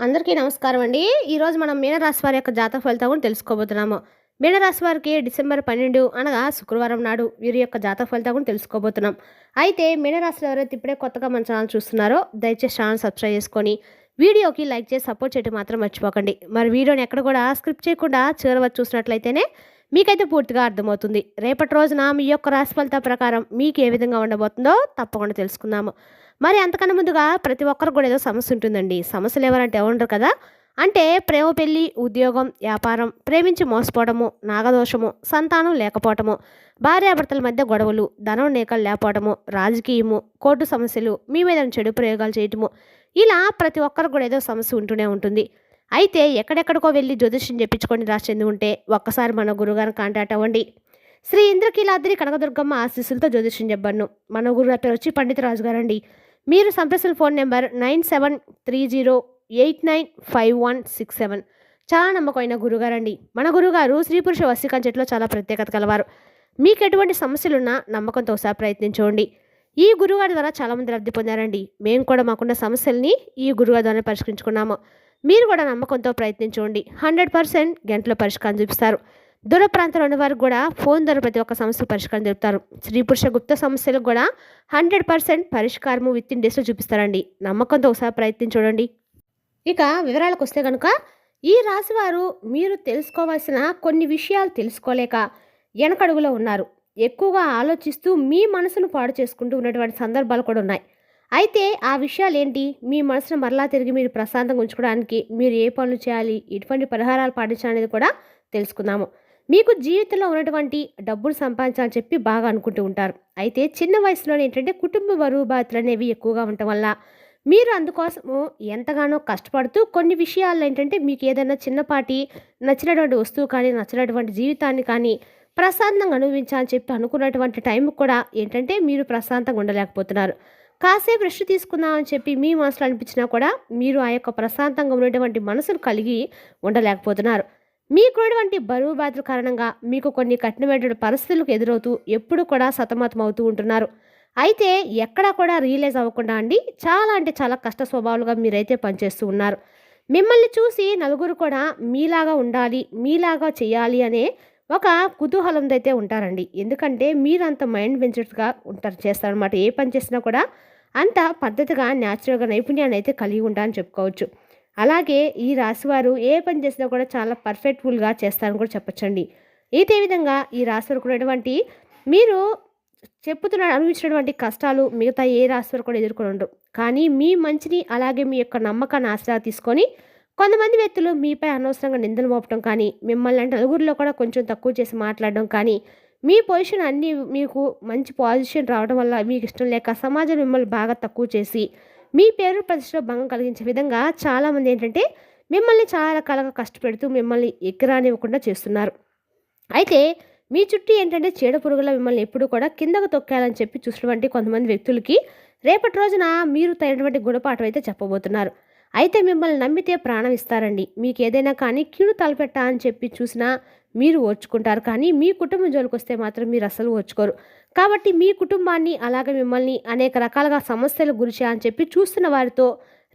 అందరికీ నమస్కారం అండి. ఈరోజు మనం మీనరాశి వారి యొక్క జాతక ఫలితం కూడా తెలుసుకోబోతున్నాము. మీనరాశి వారికి డిసెంబర్ 12 అనగా శుక్రవారం నాడు వీరి యొక్క జాతక ఫలితం కూడా తెలుసుకోబోతున్నాం. అయితే మీనరాశిలో ఎవరైతే ఇప్పుడే కొత్తగా మన ఛానల్ చూస్తున్నారో దయచేసి ఛానల్ సబ్స్క్రైబ్ చేసుకొని వీడియోకి లైక్ చేసి సపోర్ట్ చేయడం మాత్రం మర్చిపోకండి. మరి వీడియోని ఎక్కడ కూడా స్క్రిప్ట్ చేయకుండా చివరి వరకు చూసినట్లయితేనే మీకైతే పూర్తిగా అర్థమవుతుంది. రేపటి రోజున మీ యొక్క రాశి ఫలితాల ప్రకారం మీకు ఏ విధంగా ఉండబోతుందో తప్పకుండా తెలుసుకుందాము. మరి అంతకన్నా ముందుగా ప్రతి ఒక్కరికి కూడా ఏదో సమస్య ఉంటుందండి. సమస్యలు ఎవరంటే ఉండరు కదా. అంటే ప్రేమ, పెళ్ళి, ఉద్యోగం, వ్యాపారం, ప్రేమించి మోసపోవడము, నాగదోషము, సంతానం లేకపోవటము, భార్యాభర్తల మధ్య గొడవలు, ధనం నేకలు లేకపోవడము, రాజకీయము, కోర్టు సమస్యలు, మీ మీద చెడు ప్రయోగాలు చేయటము, ఇలా ప్రతి ఒక్కరికి కూడా ఏదో సమస్య ఉంటూనే ఉంటుంది. అయితే ఎక్కడెక్కడికో వెళ్ళి జ్యోతిష్యం చెప్పించుకొని రాసి చెంది ఉంటే ఒక్కసారి మన గురుగారిని కాంటాక్ట్ అవ్వండి. శ్రీ ఇంద్రకీలాద్రి కనకదుర్గమ్మ ఆశీస్సులతో జ్యోతిష్యం చెప్పను. మన గురుగారి పేరు వచ్చి పండిత రాజు గారండి. మీరు సంప్రదించిన ఫోన్ నెంబర్ 9730895167. చాలా నమ్మకమైన గురుగారండి. మన గురుగారు స్త్రీ పురుష వశీకంచెట్లో చాలా ప్రత్యేకత కలవారు. మీకు ఎటువంటి సమస్యలున్నా నమ్మకంతో ఒకసారి ప్రయత్నించండి. ఈ గురుగారి ద్వారా చాలామంది లబ్ధి పొందారండి. మేము కూడా మాకున్న సమస్యల్ని ఈ గురుగారి ద్వారా పరిష్కరించుకున్నాము. మీరు కూడా నమ్మకంతో ప్రయత్నించండి. 100% గంటలో పరిష్కారం చూపిస్తారు. దూర ప్రాంతంలో ఉన్న వారికి కూడా ఫోన్ ద్వారా ప్రతి ఒక్క సమస్య పరిష్కారం చెప్తారు. స్త్రీ పురుష గుప్త సమస్యలకు కూడా 100% పరిష్కారము విత్ ఇన్ డేస్లో చూపిస్తారండి. నమ్మకంతో ఒకసారి ప్రయత్నం చూడండి. ఇక వివరాలకు వస్తే కనుక ఈ రాశివారు మీరు తెలుసుకోవాల్సిన కొన్ని విషయాలు తెలుసుకోలేక వెనకడుగులో ఉన్నారు. ఎక్కువగా ఆలోచిస్తూ మీ మనసును పాడు చేసుకుంటూ ఉన్నటువంటి సందర్భాలు కూడా ఉన్నాయి. అయితే ఆ విషయాలు ఏంటి, మీ మనసును మరలా తిరిగి మీరు ప్రశాంతంగా ఉంచుకోవడానికి మీరు ఏ పనులు చేయాలి, ఎటువంటి పరిహారాలు పాటించాలనేది కూడా తెలుసుకుందాము. మీకు జీవితంలో ఉన్నటువంటి డబ్బులు సంపాదించాలని చెప్పి బాగా అనుకుంటూ ఉంటారు. అయితే చిన్న వయసులోనే ఏంటంటే కుటుంబ బరువు బాధ్యతలు అనేవి ఎక్కువగా ఉండటం వల్ల మీరు అందుకోసము ఎంతగానో కష్టపడుతూ కొన్ని విషయాల్లో ఏంటంటే మీకు ఏదైనా చిన్నపాటి నచ్చినటువంటి వస్తువు కానీ నచ్చినటువంటి జీవితాన్ని కానీ ప్రశాంతంగా అనుభవించాలని చెప్పి అనుకున్నటువంటి టైం కూడా ఏంటంటే మీరు ప్రశాంతంగా ఉండలేకపోతున్నారు. కాసేపు రెస్ట్ తీసుకుందామని చెప్పి మీ మనసులో అనిపించినా కూడా మీరు ఆ యొక్క ప్రశాంతంగా ఉండేటువంటి మనసును కలిగి ఉండలేకపోతున్నారు. మీకున్నటువంటి బరువు బాధ్యతల కారణంగా మీకు కొన్ని కఠినమైనటువంటి పరిస్థితులకు ఎదురవుతూ ఎప్పుడు కూడా సతమతం అవుతూ ఉంటున్నారు. అయితే ఎక్కడా కూడా రియలైజ్ అవ్వకుండా అండి చాలా అంటే చాలా కష్ట స్వభావాలుగా మీరైతే పనిచేస్తూ ఉన్నారు. మిమ్మల్ని చూసి నలుగురు కూడా మీలాగా ఉండాలి, మీలాగా చేయాలి అనే ఒక కుతూహలంతో అయితే ఉంటారండి. ఎందుకంటే మీరు అంత మైండ్ వెంచర్స్గా ఉంటారు, చేస్తారనమాట. ఏ పని చేసినా కూడా అంత పద్ధతిగా న్యాచురల్గా నైపుణ్యాన్ని అయితే కలిగి ఉంటారని చెప్పుకోవచ్చు. అలాగే ఈ రాశివారు ఏ పని చేసినా కూడా చాలా పర్ఫెక్ట్ఫుల్గా చేస్తారని కూడా చెప్పచ్చండి. ఇదే విధంగా ఈ రాశివారు ఉన్నటువంటి మీరు అనుభవించినటువంటి కష్టాలు మిగతా ఏ రాశివారు కూడా ఎదుర్కొని ఉండరు. కానీ మీ మంచిని అలాగే మీ యొక్క నమ్మకాన్ని ఆసరా తీసుకొని కొంతమంది వ్యక్తులు మీపై అనవసరంగా నిందలు మోపడం కానీ, మిమ్మల్ని అంటే నలుగురిలో కూడా కొంచెం తక్కువ చేసి మాట్లాడడం కానీ, మీ పొజిషన్ అన్నీ మీకు మంచి పొజిషన్ రావడం వల్ల మీకు ఇష్టం లేక సమాజం మిమ్మల్ని బాగా తక్కువ చేసి మీ పేరు ప్రతిష్టలో భంగం కలిగించే విధంగా చాలామంది ఏంటంటే మిమ్మల్ని చాలా రకాలుగా కష్టపెడుతూ మిమ్మల్ని ఎక్కరానివ్వకుండా చేస్తున్నారు. అయితే మీ చుట్టూ ఏంటంటే చీడ పురుగుల మిమ్మల్ని ఎప్పుడు కూడా కిందకు తొక్కాలని చెప్పి చూసినటువంటి కొంతమంది వ్యక్తులకి రేపటి రోజున మీరు తగినటువంటి గుణపాఠం అయితే చెప్పబోతున్నారు. అయితే మిమ్మల్ని నమ్మితే ప్రాణం ఇస్తారండి. మీకు ఏదైనా కానీ కీడు తలపెట్టా అని చెప్పి చూసినా మీరు ఓర్చుకుంటారు. కానీ మీ కుటుంబం జోలికి వస్తే మాత్రం మీరు అసలు ఓర్చుకోరు. కాబట్టి మీ కుటుంబాన్ని అలాగే మిమ్మల్ని అనేక రకాలుగా సమస్యలకు గురి అని చెప్పి చూస్తున్న వారితో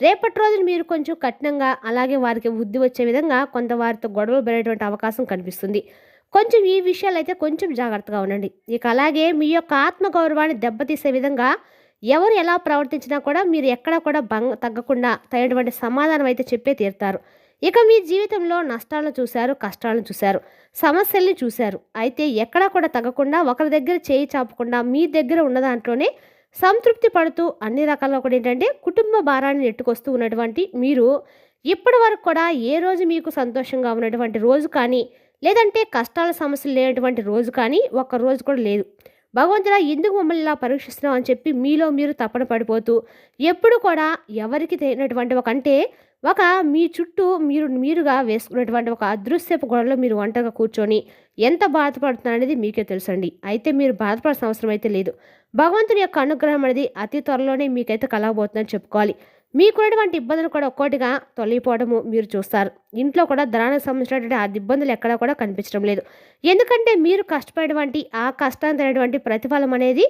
రేపటి రోజున మీరు కొంచెం కఠినంగా అలాగే వారికి బుద్ధి వచ్చే విధంగా కొంత వారితో గొడవలు పెరిగేటువంటి అవకాశం కనిపిస్తుంది. కొంచెం ఈ విషయాలు అయితే కొంచెం జాగ్రత్తగా ఉండండి. ఇక అలాగే మీ యొక్క ఆత్మగౌరవాన్ని దెబ్బతీసే విధంగా ఎవరు ఎలా ప్రవర్తించినా కూడా మీరు ఎక్కడా కూడా తగ్గకుండా తగినటువంటి సమాధానం అయితే చెప్పే తీరుతారు. ఇక మీ జీవితంలో నష్టాలను చూశారు, కష్టాలను చూశారు, సమస్యల్ని చూశారు. అయితే ఎక్కడా కూడా తగ్గకుండా ఒకరి దగ్గర చేయి చాపకుండా మీ దగ్గర ఉన్న దాంట్లోనే సంతృప్తి పడుతూ అన్ని రకాలుగా కూడా ఏంటంటే కుటుంబ భారాన్ని నెట్టుకొస్తూ ఉన్నటువంటి మీరు ఇప్పటి వరకు కూడా ఏ రోజు మీకు సంతోషంగా ఉన్నటువంటి రోజు కానీ లేదంటే కష్టాల సమస్యలు లేనటువంటి రోజు కానీ ఒక్క రోజు కూడా లేదు. భగవంతుడా ఎందుకు మమ్మల్ని ఇలా పరీక్షిస్తున్నాం అని చెప్పి మీలో మీరు తపన పడిపోతూ ఎప్పుడు కూడా ఎవరికి తెలియనటువంటి ఒక మీ చుట్టూ మీరుగా వేసుకున్నటువంటి ఒక అదృశ్యపు గొడవలో మీరు ఒంటరిగా కూర్చొని ఎంత బాధపడుతున్నారు అనేది మీకే తెలుసండి. అయితే మీరు బాధపడాల్సిన అవసరం అయితే లేదు. భగవంతుని యొక్క అనుగ్రహం అనేది అతి త్వరలోనే మీకైతే కలగబోతుందని చెప్పుకోవాలి. మీకున్నటువంటి ఇబ్బందులు కూడా ఒక్కోటిగా తొలగిపోవడము మీరు చూస్తారు. ఇంట్లో కూడా ధనానికి సంబంధించినటువంటి ఆ ఇబ్బందులు ఎక్కడా కూడా కనిపించడం లేదు. ఎందుకంటే మీరు కష్టపడేటువంటి ఆ కష్టానికి తగినటువంటి ప్రతిఫలం అనేది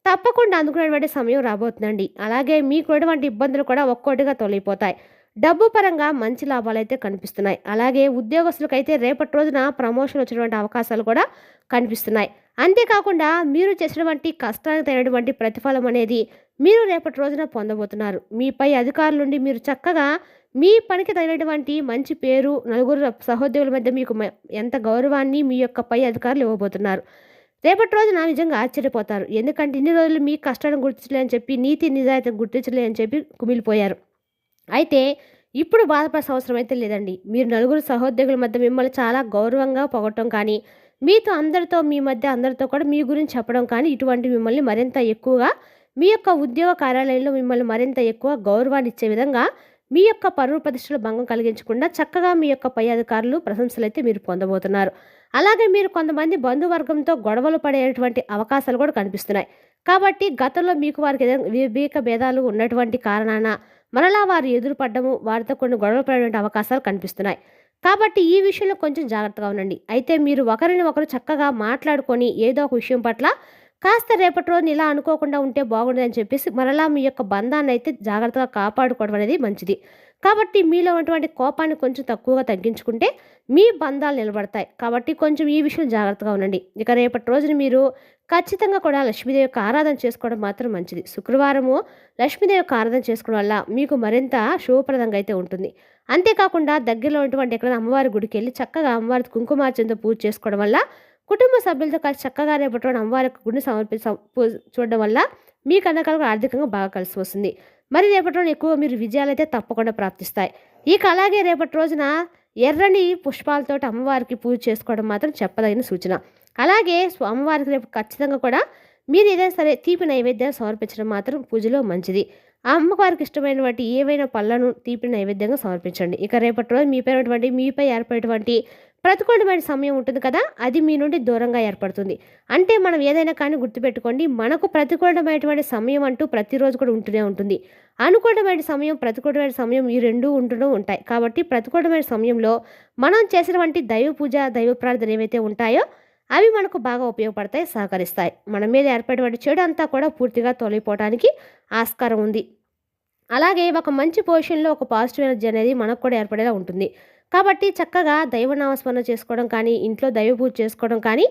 తప్పకుండా అందుకునేటువంటి సమయం రాబోతుందండి. అలాగే మీకున్నటువంటి ఇబ్బందులు కూడా ఒక్కోటిగా తొలగిపోతాయి. డబ్బు పరంగా మంచి లాభాలైతే కనిపిస్తున్నాయి. అలాగే ఉద్యోగస్తులకైతే రేపటి రోజున ప్రమోషన్ వచ్చేటువంటి అవకాశాలు కూడా కనిపిస్తున్నాయి. అంతేకాకుండా మీరు చేసినటువంటి కష్టానికి తగినటువంటి ప్రతిఫలం అనేది మీరు రేపటి రోజున పొందబోతున్నారు. మీపై అధికారుల నుండి మీరు చక్కగా మీ పనికి తగినటువంటి మంచి పేరు, నలుగురు సహోద్యోగుల మధ్య మీకు ఎంత గౌరవాన్ని మీ యొక్క పై అధికారులు ఇవ్వబోతున్నారు. రేపటి రోజున నిజంగా ఆశ్చర్యపోతారు. ఎందుకంటే ఇన్ని రోజులు మీ కష్టాన్ని గుర్తించలే అని చెప్పి, నీతి నిజాయితీని గుర్తించలే అని చెప్పి కుమిలిపోయారు. అయితే ఇప్పుడు బాధపడాల్సిన అవసరం అయితే లేదండి. మీరు నలుగురు సహోద్యోగుల మధ్య మిమ్మల్ని చాలా గౌరవంగా పొగట్టం కానీ, మీతో అందరితో మీ మధ్య అందరితో కూడా మీ గురించి చెప్పడం కానీ, ఇటువంటి మిమ్మల్ని మరింత ఎక్కువగా మీ యొక్క ఉద్యోగ కార్యాలయంలో మిమ్మల్ని మరింత ఎక్కువ గౌరవాన్ని ఇచ్చే విధంగా మీ యొక్క పరువు ప్రతిష్టలు భంగం కలిగించకుండా చక్కగా మీ యొక్క పై అధికారులు ప్రశంసలు అయితే మీరు పొందబోతున్నారు. అలాగే మీరు కొంతమంది బంధువర్గంతో గొడవలు పడేటువంటి అవకాశాలు కూడా కనిపిస్తున్నాయి. కాబట్టి గతంలో మీకు వారికి ఏదైనా వివేక భేదాలు ఉన్నటువంటి కారణాన మరలా వారు ఎదురుపడ్డము, వారితో కొన్ని గొడవలు పడేటువంటి అవకాశాలు కనిపిస్తున్నాయి. కాబట్టి ఈ విషయంలో కొంచెం జాగ్రత్తగా ఉండండి. అయితే మీరు ఒకరిని ఒకరు చక్కగా మాట్లాడుకొని ఏదో ఒక విషయం పట్ల కాస్త రేపటి రోజున ఇలా అనుకోకుండా ఉంటే బాగుండదని చెప్పేసి మరలా మీ యొక్క బంధాన్ని అయితే జాగ్రత్తగా కాపాడుకోవడం అనేది మంచిది. కాబట్టి మీలో ఉన్నటువంటి కోపాన్ని కొంచెం తక్కువగా తగ్గించుకుంటే మీ బంధాలు నిలబడతాయి. కాబట్టి కొంచెం ఈ విషయం జాగ్రత్తగా ఉండండి. ఇక రేపటి రోజున మీరు ఖచ్చితంగా కూడా లక్ష్మీదేవి యొక్క ఆరాధన చేసుకోవడం మాత్రం మంచిది. శుక్రవారము లక్ష్మీదేవి యొక్క ఆరాధన చేసుకోవడం వల్ల మీకు మరింత శుభప్రదంగా అయితే ఉంటుంది. అంతేకాకుండా దగ్గరలో ఉన్నటువంటి ఎక్కడైనా అమ్మవారి గుడికి వెళ్ళి చక్కగా అమ్మవారి కుంకుమార్చనతో పూజ చేసుకోవడం వల్ల, కుటుంబ సభ్యులతో కలిసి చక్కగా రేపటి రోజున అమ్మవారి యొక్క గుడిని చూడడం వల్ల మీకు అన్నకాలకు ఆర్థికంగా బాగా కలిసి వస్తుంది. మరి రేపటి రోజున ఎక్కువ మీరు విజయాలు అయితే తప్పకుండా ప్రాప్తిస్తాయి. ఇక అలాగే రేపటి రోజున ఎర్రని పుష్పాలతో అమ్మవారికి పూజ చేసుకోవడం మాత్రం చెప్పదగిన సూచన. అలాగే అమ్మవారికి రేపు ఖచ్చితంగా కూడా మీరు ఏదైనా సరే తీపి నైవేద్యాన్ని సమర్పించడం మాత్రం పూజలో మంచిది. ఆ అమ్మవారికి ఇష్టమైనటువంటి ఏవైనా పళ్ళను తీపి నైవేద్యంగా సమర్పించండి. ఇక రేపటి రోజు మీపై ఏర్పడేటువంటి ప్రతికూలమైన సమయం ఉంటుంది కదా, అది మీ నుండి దూరంగా ఏర్పడుతుంది. అంటే మనం ఏదైనా కానీ గుర్తుపెట్టుకోండి, మనకు ప్రతికూలమైనటువంటి సమయం అంటూ ప్రతిరోజు కూడా ఉంటూనే ఉంటుంది. అనుకూలమైన సమయం, ప్రతికూలమైన సమయం ఈ రెండూ ఉంటూనే ఉంటాయి. కాబట్టి ప్రతికూలమైన సమయంలో మనం చేసినటువంటి దైవ పూజ, దైవ ప్రార్థన ఏవైతే ఉంటాయో అవి మనకు బాగా ఉపయోగపడతాయి, సహకరిస్తాయి. మన మీద ఏర్పడేటువంటి చెడు అంతా కూడా పూర్తిగా తొలగిపోవడానికి ఆస్కారం ఉంది. అలాగే ఒక మంచి పొజిషన్లో ఒక పాజిటివ్ ఎనర్జీ అనేది మనకు కూడా ఏర్పడేలా ఉంటుంది. కాబట్టి చక్కగా దైవనామస్మరణ చేసుకోవడం కానీ, ఇంట్లో దైవ పూజ చేసుకోవడం కానీ,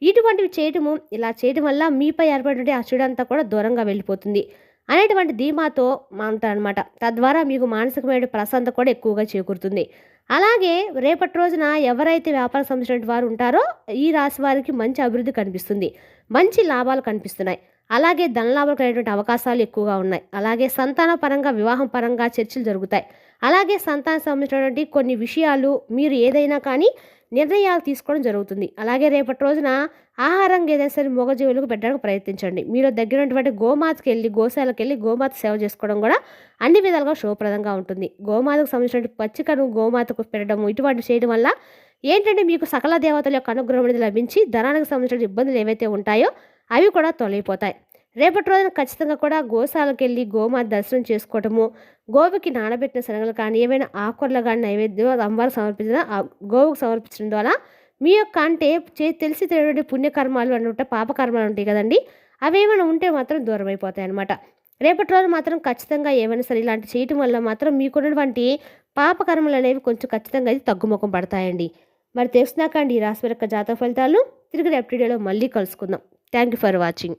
ఇటువంటివి చేయటము, ఇలా చేయడం వల్ల మీపై ఏర్పడే ఆ చెడు అంతా కూడా దూరంగా వెళ్ళిపోతుంది అనేటువంటి ధీమాతో ఉంటారనమాట. తద్వారా మీకు మానసికమైన ప్రశాంతత కూడా ఎక్కువగా చేకూరుతుంది. అలాగే రేపటి రోజున ఎవరైతే వ్యాపారం సంబంధించిన వారు ఉంటారో ఈ రాశి వారికి మంచి అభివృద్ధి కనిపిస్తుంది, మంచి లాభాలు కనిపిస్తున్నాయి. అలాగే ధనలాభాలు కలిగేటువంటి అవకాశాలు ఎక్కువగా ఉన్నాయి. అలాగే సంతాన పరంగా, వివాహం పరంగా చర్చలు జరుగుతాయి. అలాగే సంతానం సంబంధించినటువంటి కొన్ని విషయాలు మీరు ఏదైనా కానీ నిర్ణయాలు తీసుకోవడం జరుగుతుంది. అలాగే రేపటి రోజున ఆహారంగా ఏదైనా సరే మూగజీవులకు పెట్టడానికి ప్రయత్నించండి. మీరు దగ్గరటువంటి గోమాతకి వెళ్ళి, గోశాలకు వెళ్ళి గోమాత సేవ చేసుకోవడం కూడా అన్ని విధాలుగా శుభప్రదంగా ఉంటుంది. గోమాతకు సంబంధించిన పచ్చికను గోమాతకు పెట్టడము, ఇటువంటి చేయడం వల్ల ఏంటంటే మీకు సకల దేవతల యొక్క అనుగ్రహం అనేది లభించి ధనానికి సంబంధించిన ఇబ్బందులు ఏవైతే ఉంటాయో అవి కూడా తొలగిపోతాయి. రేపటి రోజున ఖచ్చితంగా కూడా గోశాలకు వెళ్ళి గోమాత దర్శనం చేసుకోవటము, గోవుకి నానబెట్టిన శనగలు కానీ, ఏవైనా ఆకుకూరలు కానీ నైవేద్యం అమ్మవారికి సమర్పించిన గోవుకు సమర్పించడం ద్వారా మీ యొక్క అంటే తెలిసి తెలియని పుణ్యకర్మాలు అంటే పాపకర్మాలు ఉంటాయి కదండి, అవేమైనా ఉంటే మాత్రం దూరం అయిపోతాయి అన్నమాట. రేపటి రోజు మాత్రం ఖచ్చితంగా ఏమైనా సరే ఇలాంటి చేయటం వల్ల మాత్రం మీకున్నటువంటి పాపకర్మలు అనేవి కొంచెం ఖచ్చితంగా అయితే తగ్గుముఖం పడతాయండి. మరి తెలుసునాకండి ఈ రాశి యొక్క జాతక ఫలితాలు తిరిగి రేపటి వీడియోలో మళ్ళీ కలుసుకుందాం. Thank you for watching.